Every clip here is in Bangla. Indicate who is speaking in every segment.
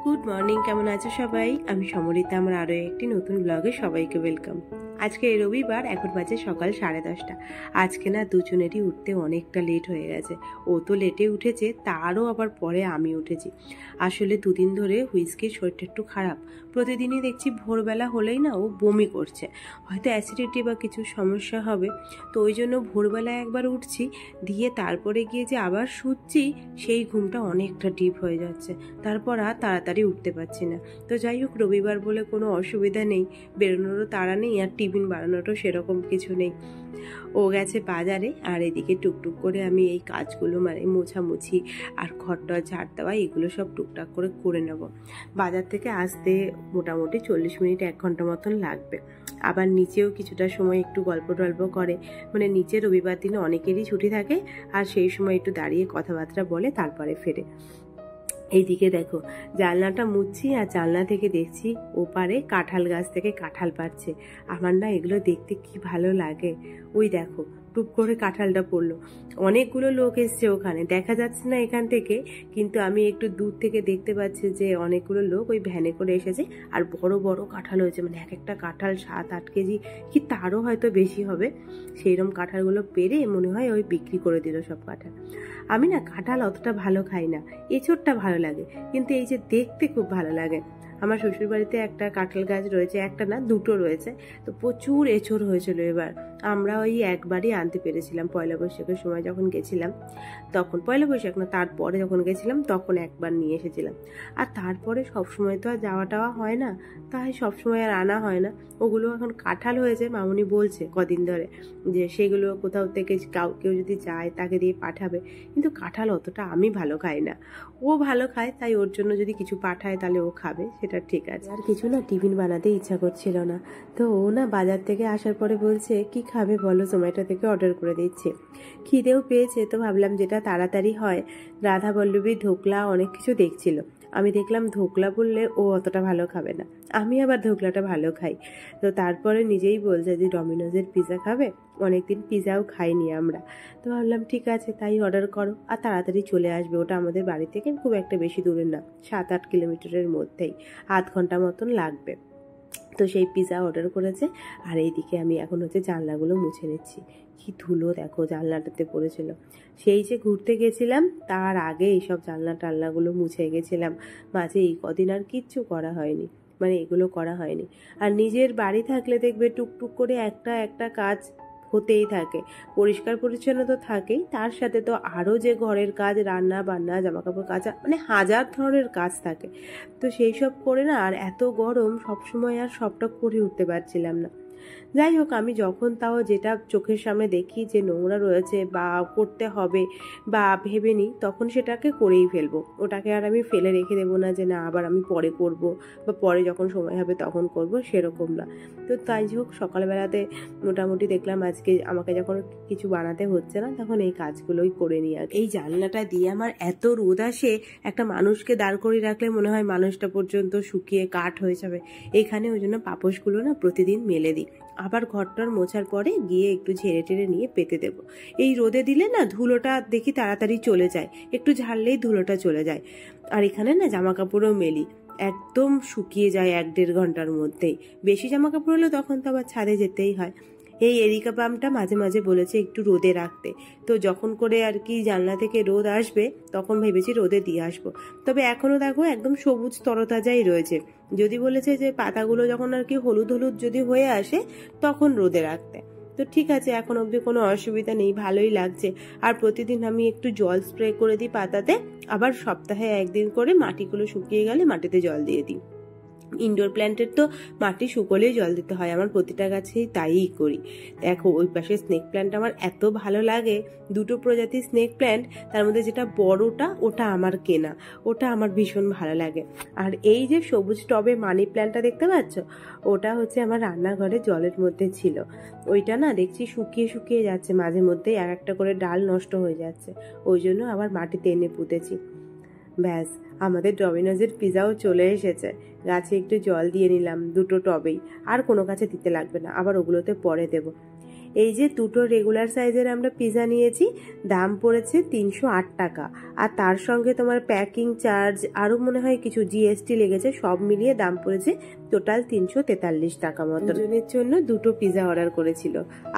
Speaker 1: গুড মর্নিং, কেমন আছো সবাই? আমি সমরিতা, আমার আরও একটি নতুন ব্লগে সবাইকে ওয়েলকাম। আজকে রবিবার, এখন বাজে সকাল 10:30। আজকে না দুজনেরই উঠতে অনেকটা লেট হয়ে গেছে। ও তো লেটে উঠেছে, তারও আবার পরে আমি উঠেছি। আসলে দুদিন ধরে হুইস্কির শরীরটা একটু খারাপ। প্রতিদিনই দেখছি ভোরবেলা হলেই না ও বমি করছে, হয়তো অ্যাসিডিটি বা কিছু সমস্যা হবে। তো ওই জন্য ভোরবেলা একবার উঠছি, দিয়ে তারপরে গিয়ে যে আবার শুচ্ছি, সেই ঘুমটা অনেকটা ডিপ হয়ে যাচ্ছে। তারপর আর তাড়াতাড়ি উঠতে পারছি না। তো যাই হোক, রবিবার বলে কোনো অসুবিধা নেই, বেরোনোরও তাড়া নেই, আর টিফিন বানানোরও সেরকম কিছু নেই। ও গেছে বাজারে, আর এদিকে টুকটুক করে আমি এই কাজগুলো মানে মোছামুছি আর ঘরটা ঝাড় দেওয়া, এগুলো সব টুকটাক করে নেব। বাজার থেকে আসতে মোটামুটি 40 মিনিট 1 ঘন্টা মতন লাগবে। আবার নিচেও কিছুটা সময় একটু গল্প টল্প করে, মানে নিচে রবিবার দিনে অনেকেরই ছুটি থাকে, আর সেই সময় একটু দাঁড়িয়ে কথাবার্তা বলে তারপরে ফেরে। এইদিকে দেখো, জানলাটা মুছছি আর জানলা থেকে দেখছি ওপারে কাঁঠাল গাছ থেকে কাঁঠাল পাড়ছে। আমার না এগুলো দেখতে কি ভালো লাগে। ওই দেখো, টুপ করে কাঁঠালটা পড়লো। অনেকগুলো লোক এসছে ওখানে, দেখা যাচ্ছে না এখান থেকে, কিন্তু আমি একটু দূর থেকে দেখতে পাচ্ছি যে অনেকগুলো লোক ওই ভ্যানে করে এসেছে। আর বড় বড় কাঁঠাল হয়েছে, মানে এক একটা কাঁঠাল 7-8 কেজি কি তারও হয়তো বেশি হবে। সেইরকম কাঁঠালগুলো পেরে মনে হয় ওই বিক্রি করে দিল সব কাঁঠাল। আমি না কাঁঠাল অতটা ভালো খাই না, এঁচোড়টা ভালো লাগে, কিন্তু এই যে দেখতে খুব ভালো লাগে। আমার শ্বশুরবাড়িতে একটা কাঁঠাল গাছ রয়েছে, একটা না দুটো রয়েছে। তো প্রচুর এঁচোড় হয়েছিল এবার। আমরা ওই একবারই আনতে পেরেছিলাম, পয়লা বৈশাখের সময় যখন গেছিলাম তখন। পয়লা বৈশাখ না, তারপরে যখন গেছিলাম তখন একবার নিয়ে এসেছিলাম। আর তারপরে সবসময় তো আর যাওয়া টাওয়া হয় না, তাই সবসময় আর আনা হয় না। ওগুলো এখন কাঁঠাল হয়েছে, মামুনি বলছে কদিন ধরে যে সেগুলো কোথাও থেকে কেউ যদি যায় তাকে দিয়ে পাঠাবে। কিন্তু কাঁঠাল অতটা আমি ভালো খাই না, ও ভালো খায়, তাই ওর জন্য যদি কিছু পাঠায় তাহলে ও খাবে, সেটা ঠিক আছে। আর কিছু না টিফিন বানাতে ইচ্ছা করছিল না, তো ও না বাজার থেকে আসার পরে বলছে কি খাবে বলো, জোম্যাটো থেকে অর্ডার করে দিচ্ছে। খিদেও পেয়েছে, তো ভাবলাম যেটা তাড়াতাড়ি হয়, রাধা বল্লভী ধোকলা অনেক কিছু দেখছিল। আমি দেখলাম ধোকলা বললে ও অতটা ভালো খাবে না, আমি আবার ধোকলাটা ভালো খাই। তো তারপরে নিজেই বলছে যে ডমিনোজের পিৎজা খাবে, অনেকদিন পিৎজাও খাইনি আমরা। তো ভাবলাম ঠিক আছে, তাই অর্ডার করো, আর তাড়াতাড়ি চলে আসবে। ওটা আমাদের বাড়ি থেকে খুব একটা বেশি দূরে না, 7-8 কিলোমিটারের মধ্যেই, আধ ঘন্টা মতন লাগবে। তো সেই পিৎজা অর্ডার করেছে। আর এইদিকে আমি এখন হচ্ছে জানলাগুলো মুছে নিচ্ছি। কি ধুলো দেখো জানলাটাতে পড়েছিল। সেই যে ঘুরতে গেছিলাম তার আগে এইসব জানলা টালনাগুলো মুছে গেছিলাম। মাঝে এই কদিন আর কিচ্ছু করা হয়নি, মানে এগুলো করা হয়নি। আর নিজের বাড়ি থাকলে দেখবে টুকটুক করে একটা একটা কাজ হতেই থাকে। পরিষ্কার পরিচ্ছন্ন তো থাকেই, তার সাথে তো আরও যে ঘরের কাজ, রান্না বান্না, জামাকাপড় কাচা, মানে হাজার ধরনের কাজ থাকে। তো সেই সব করে না, আর এত গরম, সবসময় আর সবটা করে উঠতে পারছিলাম না। যাই হোক, আমি যখন তাও যেটা চোখের সামনে দেখি যে নোংরা রয়েছে বা করতে হবে বা ভেবে নিই, তখন সেটাকে করেই ফেলবো। ওটাকে আর আমি ফেলে রেখে দেবো না যে না আবার আমি পরে করব বা পরে যখন সময় হবে তখন করব, সেরকম না। তো তাই হোক, সকালবেলাতে মোটামুটি দেখলাম আজকে আমাকে যখন কিছু বানাতে হচ্ছে না, তখন এই কাজগুলোই করে নিই। আর এই জানলাটা দিয়ে আমার এত রোদ আসে, একটা মানুষকে দাঁড় করিয়ে রাখলে মনে হয় মানুষটা পর্যন্ত শুকিয়ে কাঠ হয়ে যাবে। এখানে ওই জন্য পাপোশগুলো না প্রতিদিন মেলে দিই। আবার ঘরটার মোছার পরে গিয়ে একটু ঝেড়ে টেড়ে নিয়ে পেতে দেব। এই রোদে দিলে না ধুলোটা দেখি তাড়াতাড়ি চলে যায়, একটু ঝাড়লেই ধুলোটা চলে যায়। আর এখানে না জামা কাপড়ও মেলি, একদম শুকিয়ে যায় 1-1.5 ঘন্টার মধ্যেই। বেশি জামা কাপড় হলে তখন তো আবার ছাদে যেতেই হয়। এই এরিকা পামটা মাঝে মাঝে বলেছে একটু রোদে রাখতে, তো যখন করে আর কি জানলা থেকে রোদ আসবে তখন ভেবেছি রোদে দিয়ে আসবো। তবে এখনো দেখো একদম সবুজ তরতাজাই রয়েছে। যদি বলেছে যে পাতাগুলো যখন আর কি হলুদ হলুদ যদি হয়ে আসে তখন রোদে রাখতে, তো ঠিক আছে, এখন অবধি কোনো অসুবিধা নেই, ভালোই লাগছে। আর প্রতিদিন আমি একটু জল স্প্রে করে দিই পাতাতে, আবার সপ্তাহে একদিন করে মাটিগুলো শুকিয়ে গেলে মাটিতে জল দিয়ে দিই। ইনডোর প্ল্যান্টের তো মাটি শুকোলেই জল দিতে হয়, আমার প্রতিটা গাছেই তাইই করি। দেখো ওই পাশে স্নেক প্ল্যান্ট আমার এত ভালো লাগে, দুটো প্রজাতির স্নেক প্ল্যান্ট, তার মধ্যে যেটা বড়টা ওটা আমার কেনা, ওটা আমার ভীষণ ভালো লাগে। আর এই যে সবুজ টবে মানি প্ল্যান্টটা দেখতে পাচ্ছ, ওটা হচ্ছে আমার রান্নাঘরে জলের মধ্যে ছিল। ওইটা না দেখছি শুকিয়ে শুকিয়ে যাচ্ছে, মাঝে মধ্যেই এক একটা করে ডাল নষ্ট হয়ে যাচ্ছে, ওই জন্য আবার মাটিতে এনে পুঁতেছি। ব্যাস, আমাদের ডমিনোজের পিৎজাও চলে এসেছে। গাছে একটু জল দিয়ে নিলাম দুটো টবেই, আর কোনো কাছে দিতে লাগবে না, আবার ওগুলোতে পরে দেব। এই যে দুটো রেগুলার সাইজের আমরা পিৎজা নিয়েছি, দাম পড়েছে 308 টাকা। আর তার সঙ্গে তোমার প্যাকিং চার্জ আরও মনে হয় কিছু জিএসটি লেগেছে, সব মিলিয়ে দাম পড়েছে টোটাল 343 টাকা মতো। জনের জন্য দুটো পিৎজা অর্ডার করেছিল।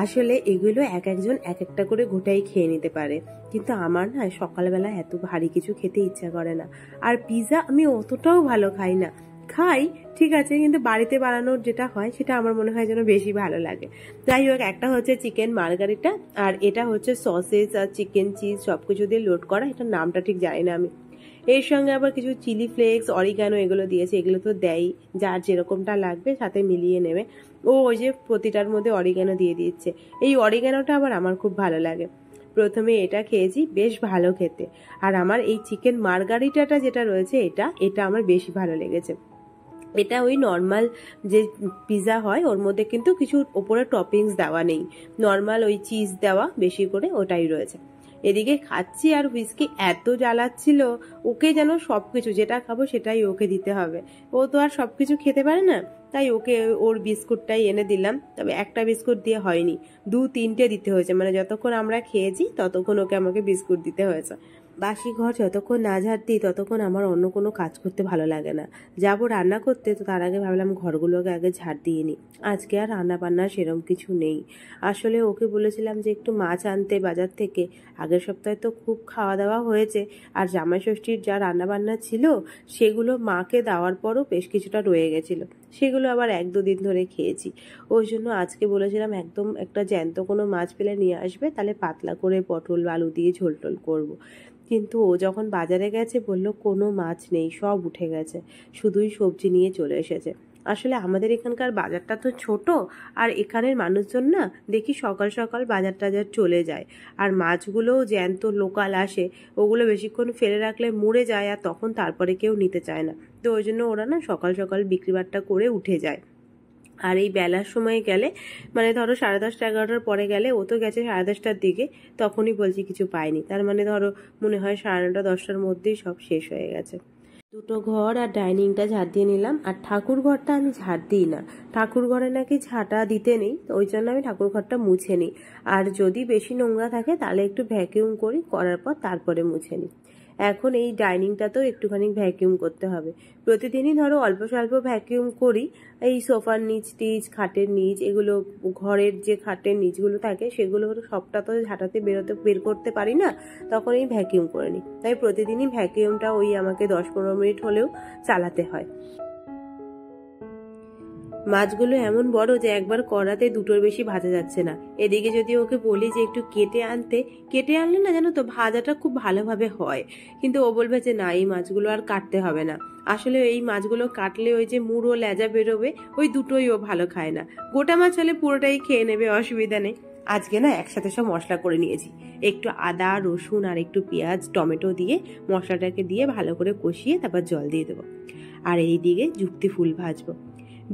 Speaker 1: আসলে এগুলো এক একজন এক একটা করে গোটাই খেয়ে নিতে পারে, কিন্তু আমার না সকালবেলা এত ভারী কিছু খেতে ইচ্ছা করে না। আর পিৎজা আমি অতটাও ভালো খাই না, খাই ঠিক আছে, কিন্তু বাড়িতে বানানোর যেটা হয় সেটা আমার মনে হয় যেন বেশি ভালো লাগে। যাই হোক, একটা হচ্ছে চিকেন মার্গারিটা, আর এটা হচ্ছে সসেজ আর চিকেন চিজ সবকিছু দিয়ে লোড করা, এটার নামটা ঠিক জানি না আমি। এর সঙ্গে আবার কিছু চিলি ফ্লেক্স, অরিগানো এগুলো দিয়েছে, এগুলো তো দেয়, যার যেরকমটা লাগবে সাথে মিলিয়ে নেবে। ওই যে প্রতিটার মধ্যে অরিগানো দিয়ে দিচ্ছে, এই অরিগানোটা আবার আমার খুব ভালো লাগে। প্রথমে এটা খেয়েছি, বেশ ভালো খেতে। আর আমার এই চিকেন মার্গারিটাটা যেটা রয়েছে এটা আমার বেশি ভালো লেগেছে। এটা ওই নর্মাল যে পিৎজা হয় ওর মধ্যে কিন্তু কিছু ওপরে টপিংস দেওয়া নেই, নর্মাল ওই চিজ দেওয়া বেশি করে ওটাই রয়েছে। এদিকে খাচ্ছি আর হুইস্কি এত জ্বালাচ্ছিল, ওকে যেন সবকিছু যেটা খাবো সেটাই ওকে দিতে হবে, ও তো আর সবকিছু খেতে পারে না। তাই ওকে ওর বিস্কুটটাই এনে দিলাম, তবে একটা বিস্কুট দিয়ে হয়নি, 2-3টে দিতে হয়েছে, মানে যতক্ষণ আমরা খেয়েছি ততক্ষণ ওকে আমাকে বিস্কুট দিতে হয়েছে। বাসি ঘর যতক্ষণ না ঝাড় দিই ততক্ষণ আমার অন্য কোনো কাজ করতে ভালো লাগে না। যাবো রান্না করতে, তো তার আগে ভাবলাম ঘরগুলোকে আগে ঝাড় দিয়ে নিই। আজকে আর রান্না বান্না সেরকম কিছু নেই। আসলে ওকে বলেছিলাম যে একটু মাছ আনতে বাজার থেকে, আগের সপ্তাহে তো খুব খাওয়া দাওয়া হয়েছে, আর জামাই ষষ্ঠীর যা রান্না বান্না ছিল সেগুলো মাকে দেওয়ার পরও বেশ কিছুটা রয়ে গেছিলো, সেগুলো আবার 1-2 দিন ধরে খেয়েছি। ওই জন্য আজকে বলেছিলাম একদম একটা জ্যান্ত কোনো মাছ পেলে নিয়ে আসবে, তাহলে পাতলা করে পটল আলু দিয়ে ঝোল টোল করবো। কিন্তু ও যখন বাজারে গেছে বললো কোনো মাছ নেই, সব উঠে গেছে, শুধুই সবজি নিয়ে চলে এসেছে। আসলে আমাদের এখানকার বাজারটা তো ছোট, আর এখানের মানুষজন না দেখি সকাল সকাল বাজার টাজার চলে যায়, আর মাছগুলোও জ্যান্ত লোকাল আসে, ওগুলো বেশিক্ষণ ফেলে রাখলে মরে যায়, আর তখন তারপরে কেউ নিতে চায় না, তো ওই জন্য ওরা না সকাল সকাল বিক্রিবাট্টা করে উঠে যায়। আর এই বেলার সময় গেলে, মানে ধরো 10:30-11টার পরে গেলে, ও তো গেছে 10:30টার দিকে, তখনই বলছি কিছু পাইনি, তার মানে ধরো মনে হয় 9:30-10টার মধ্যেই সব শেষ হয়ে গেছে। দুটো ঘর আর ডাইনিংটা ঝাড় দিয়ে নিলাম, আর ঠাকুর ঘরটা আমি ঝাড় দিই না, ঠাকুর ঘরে নাকি ঝাঁটা দিতে নেই, ওই জন্য আমি ঠাকুর ঘরটা মুছে নিই। আর যদি বেশি নোংরা থাকে তাহলে একটু ভ্যাকিউম করি, করার পর তারপরে মুছে নিই। এখন এই ডাইনিংটাতেও একটুখানি ভ্যাকিউম করতে হবে, প্রতিদিনই ধরো অল্প স্বল্প ভ্যাকিউম করি। এই সোফার নিচ টিচ, খাটের নিচ, এগুলো ঘরের যে খাটের নিচগুলো থাকে সেগুলো সবটা তো ঝাঁটাতে বের করতে পারি না, তখন এই ভ্যাকিউম করে নিই। তাই প্রতিদিনই ভ্যাকিউমটা ওই আমাকে 10-15 মিনিট হলেও চালাতে হয়। মাছগুলো এমন বড় যে একবার কড়াতে দুটোর বেশি ভাজা যাচ্ছে না। এদিকে যদি ওকে বলি যে একটু কেটে আনলে না জানো তো ভাজাটা খুব ভালোভাবে হয়, কিন্তু ও বলবে যে না, এই মাছগুলো আর কাটতে হবে না। আসলে এই মাছগুলো কাটলে ওই যে মুড়ো লেজা বেরোবে, ওই দুটোই ও ভালো খায় না। গোটা মাছ হলে পুরোটাই খেয়ে নেবে, অসুবিধা নেই। আজকে না একসাথে সব মশলা করে নিয়েছি, একটু আদা রসুন আর একটু পেঁয়াজ টমেটো দিয়ে মশলাটাকে দিয়ে ভালো করে কষিয়ে তারপর জল দিয়ে দেবো। আর এই দিকে যুক্তি ফুল ভাজবো।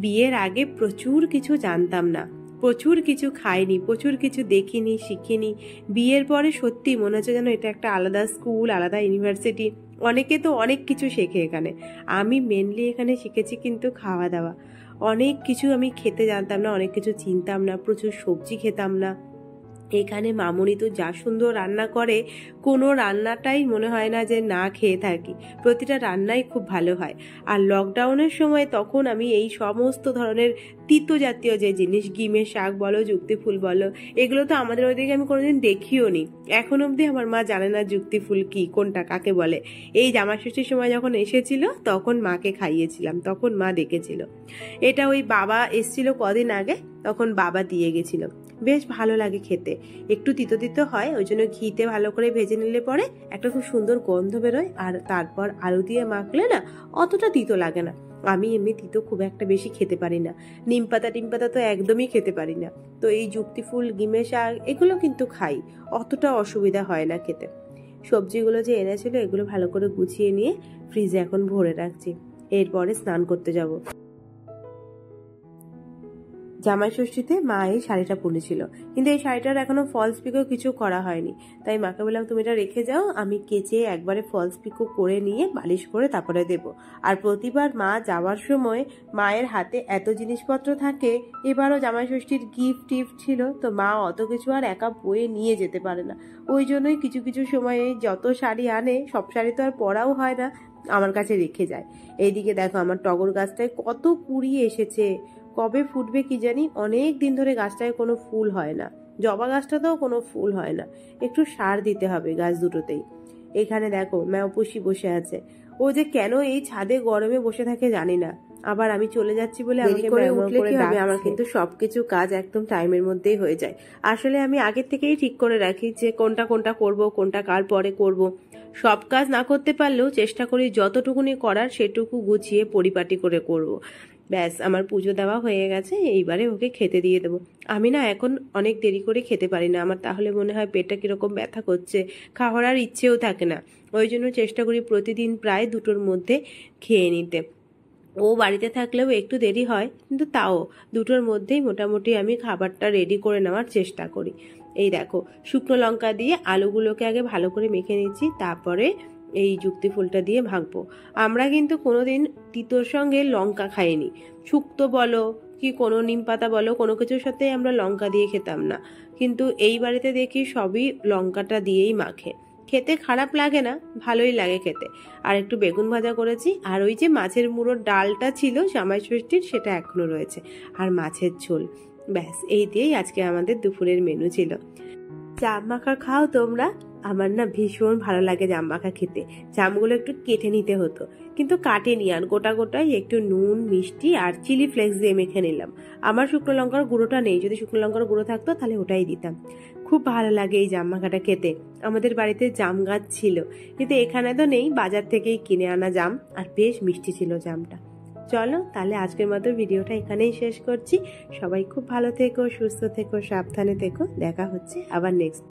Speaker 1: বিয়ের আগে প্রচুর কিছু জানতাম না, প্রচুর কিছু খাইনি, প্রচুর কিছু দেখিনি শিখিনি। বিয়ের পরে সত্যি মনে হচ্ছে যেন এটা একটা আলাদা স্কুল, আলাদা ইউনিভার্সিটি। অনেকে তো অনেক কিছু শেখে এখানে, আমি মেনলি এখানে শিখেছি কিন্তু খাওয়া দাওয়া। অনেক কিছু আমি খেতে জানতাম না, অনেক কিছু চিনতাম না, প্রচুর সবজি খেতাম না। এখানে মামুনি তো যা সুন্দর রান্না করে, কোনো রান্নাটাই মনে হয় না যে না খেয়ে থাকি, প্রতিটা রান্নাই খুব ভালো হয়। আর লকডাউনের সময় তখন আমি এই সমস্ত ধরনের তিতো জাতীয় যে জিনিস, গিমের শাক বলো, যুক্তি ফুল বলো, এগুলো তো আমাদের ওইদিকে আমি কোনোদিন দেখিও নি। এখন অবধি আমার মা জানে না যুক্তি ফুল কি, কোনটা কাকে বলে। এই জামা ষষ্ঠীর সময় যখন এসেছিল তখন মাকে খাইয়েছিলাম, তখন মা দেখেছিল। এটা ওই বাবা এসছিল কদিন আগে, তখন বাবা দিয়ে গেছিল। বেশ ভালো লাগে খেতে, একটু তিতো তিতো হয়, ওই জন্য ঘিতে ভালো করে ভেজে নিলে পরে একটা খুব সুন্দর গন্ধ বেরোয়, আর তারপর আলু দিয়ে মাখলে না অতটা তিতো লাগে না। আমি এমনি তিতো খুব একটা বেশি খেতে পারি না, নিমপাতা তো একদমই খেতে পারি না। তো এই যুক্তি ফুল, গিমে শাক এগুলো কিন্তু খাই, অতটা অসুবিধা হয় না খেতে। সবজিগুলো যে এনেছিল এগুলো ভালো করে গুছিয়ে নিয়ে ফ্রিজে এখন ভরে রাখছি, এরপরে স্নান করতে যাব। জামাই ষষ্ঠীতে মা এই শাড়িটা পরেছিল, কিন্তু এই শাড়িটার এখনো ফলস পিকো কিছু করা হয়নি। তাই মাকে বললাম তুমি এটা রেখে যাও, আমি কেচে একবারে ফলস পিকো করে নিয়ে বালিশ করে তারপরে দেব। আর প্রতিবার মা যাওয়ার সময় মায়ের হাতে এত জিনিসপত্র থাকে, এবারও জামাই ষষ্ঠীর গিফট টিফট ছিল, তো মা অত কিছু আর একা বয়ে নিয়ে যেতে পারে না। ওই জন্যই কিছু কিছু সময়ে যত শাড়ি আনে সব শাড়ি তো আর পরাও হয় না, আমার কাছে রেখে যায়। এইদিকে দেখো আমার টগর গাছটায় কত কুড়ি এসেছে, কবে ফুটবে কি জানি। অনেক দিন ধরে গাছটায় কোনো ফুল হয় না, জবা গাছটাতেও কোনো ফুল হয় না। একটু সার দিতে হবে গাছ দুটোতেই। এখানে দেখো ম্যাওপুষি বসে আছে, ও যে কেন এই ছাদে গরমে বসে থাকে জানি না। আবার আমি চলে যাচ্ছি বলে আমাকে উঠলে কি হবে, আমার কিন্তু সবকিছু কাজ একদম টাইমের মধ্যেই হয়ে যায়। আসলে আমি আগের থেকেই ঠিক করে রাখি যে কোনটা কোনটা করব, কোনটা কার পরে করব। সব কাজ না করতে পারলেও চেষ্টা করি যতটুকুনি করার সেটুকু গুছিয়ে পরিপাটি করে করব। ব্যাস, আমার পুজো দেওয়া হয়ে গেছে, এইবারে ওকে খেতে দিয়ে দেবো। আমি না এখন অনেক দেরি করে খেতে পারি না, আমার তাহলে মনে হয় পেটটা কিরকম ব্যথা করছে, খাওয়ার আর ইচ্ছেও থাকে না। ওই জন্য চেষ্টা করি প্রতিদিন প্রায় 2টোর মধ্যে খেয়ে নিতে। ও বাড়িতে থাকলেও একটু দেরি হয়, কিন্তু তাও 2টোর মধ্যেই মোটামুটি আমি খাবারটা রেডি করে নেওয়ার চেষ্টা করি। এই দেখো শুকনো লঙ্কা দিয়ে আলুগুলোকে আগে ভালো করে মেখে নিচ্ছি, তারপরে এই যুক্তি ফুলটা দিয়ে ভাঙবো। আমরা কিন্তু কোনোদিন তিতোর সঙ্গে লঙ্কা খাইনি, শুক্তো বলো কি কোনো নিম পাতা বলো, কোনো কিছুর সাথে আমরা লঙ্কা দিয়ে খেতাম না। কিন্তু এই বাড়িতে দেখি সবই লঙ্কাটা দিয়েই মাখে। খেতে খারাপ লাগে না, ভালোই লাগে খেতে। আর একটু বেগুন ভাজা করেছি, আর ওই যে মাছের মুড়োর ডালটা ছিল জামাই ষষ্ঠীর, সেটা এখনো রয়েছে, আর মাছের ঝোল। ব্যাস, এই দিয়েই আজকে আমাদের দুপুরের মেনু ছিল। জাম মাখা খাও তোমরা? আমার না ভীষণ ভালো লাগে জাম মাখা খেতে। জামগুলো একটু কেটে নিতে হতো, কিন্তু কাটেনি, আর গোটা গোটাই একটু নুন মিষ্টি আর চিলি ফ্লেক্স দিয়ে মেখে নিলাম। আমার শুকনো লঙ্কার গুঁড়োটা নেই, যদি শুকনো লঙ্কার গুঁড়ো থাকতো তাহলে ওটাই দিতাম। খুব ভালো লাগে এই জাম মাখাটা খেতে। আমাদের বাড়িতে জাম গাছ ছিল, কিন্তু এখানে তো নেই, বাজার থেকেই কিনে আনা জাম, আর বেশ মিষ্টি ছিল জামটা। চলো তাহলে আজকের মতো ভিডিওটা এখানেই শেষ করছি। সবাই খুব ভালো থেকো, সুস্থ থেকো, সাবধানে থেকো। দেখা হচ্ছে আবার নেক্সট